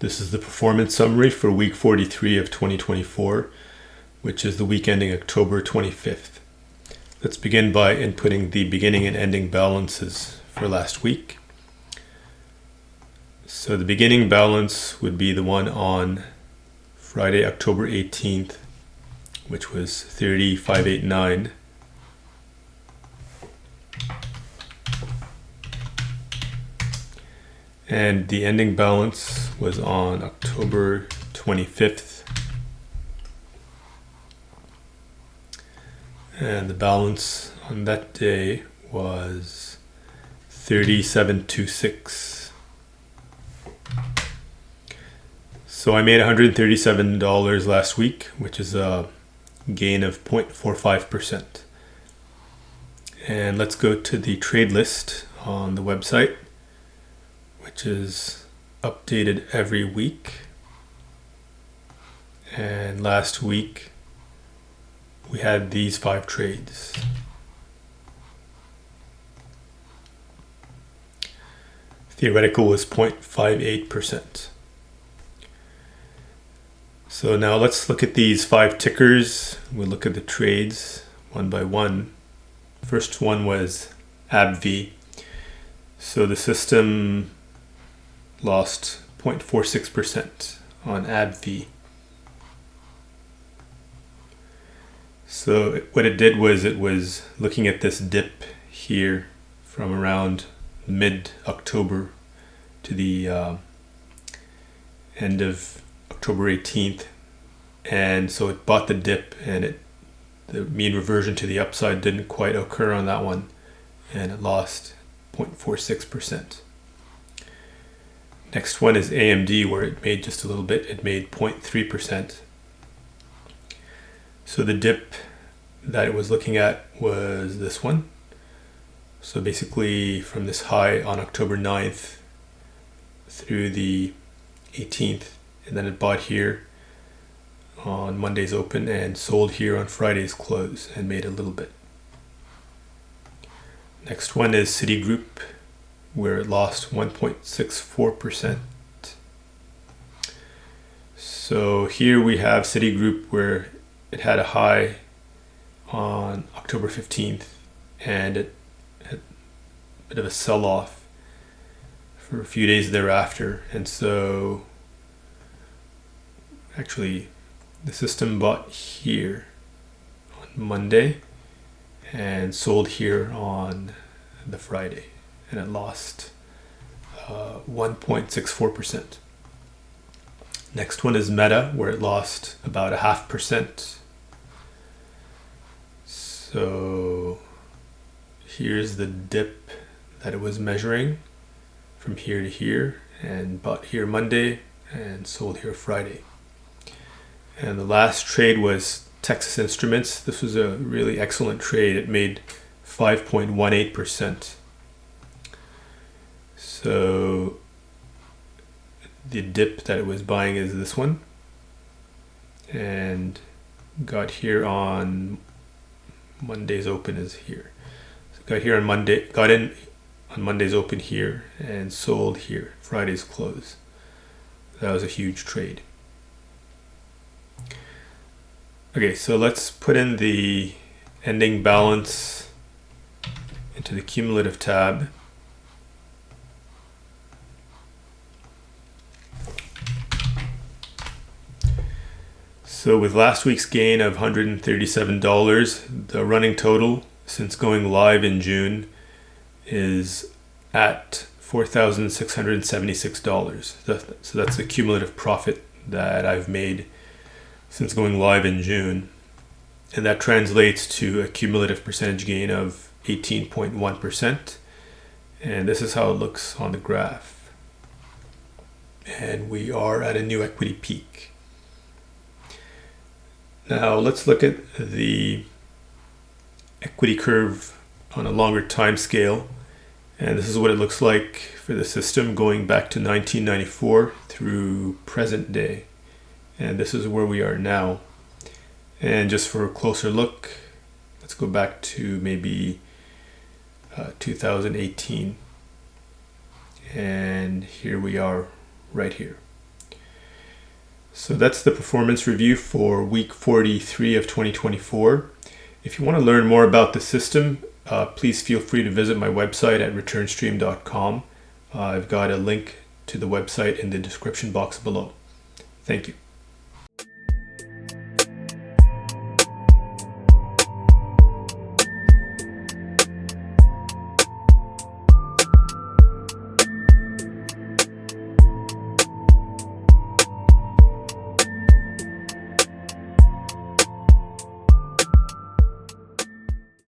This is the performance summary for week 43 of 2024, which is the week ending October 25th. Let's begin by inputting the beginning and ending balances for last week. So the beginning balance would be the one on Friday, October 18th, which was 30,589. And the ending balance was on October 25th. And the balance on that day was 3726. So I made $137 last week, which is a gain of 0.45%. And let's go to the trade list on the website, which is updated every week. And last week we had these 5 trades. Theoretical was 0.58%. So now let's look at these 5 tickers. We'll look at the trades one by one. First one was ABV. So the system lost 0.46% on ABV. So what it did was it was looking at this dip here from around mid-October to the end of October 18th, and so it bought the dip, and the mean reversion to the upside didn't quite occur on that one, and it lost 0.46%. Next one is AMD, where it made just a little bit. It made 0.3%. So the dip that it was looking at was this one. So basically from this high on October 9th through the 18th, and then it bought here on Monday's open and sold here on Friday's close and made a little bit. Next one is Citigroup, where it lost 1.64%. So here we have Citigroup, where it had a high on October 15th and it had a bit of a sell-off for a few days thereafter, and so actually the system bought here on Monday and sold here on the Friday, and it lost 1.64%. Next one is Meta, where it lost about 0.5%. So here's the dip that it was measuring from here to here, and bought here Monday and sold here Friday. And the last trade was Texas Instruments. This was a really excellent trade. It made 5.18%. So the dip that it was buying is this one, and got here on Monday's open is here. So got here on Monday, got in on Monday's open here and sold here Friday's close. That was a huge trade. Okay, so let's put in the ending balance into the cumulative tab. So with last week's gain of $137, the running total since going live in June is at $4,676. So that's the cumulative profit that I've made since going live in June. And that translates to a cumulative percentage gain of 18.1%. And this is how it looks on the graph. And we are at a new equity peak. Now let's look at the equity curve on a longer time scale, and this is what it looks like for the system going back to 1994 through present day, and this is where we are now. And just for a closer look, let's go back to maybe 2018, and here we are right here. So that's the performance review for week 43 of 2024. If you want to learn more about the system, please feel free to visit my website at returnstream.com. I've got a link to the website in the description box below. Thank you.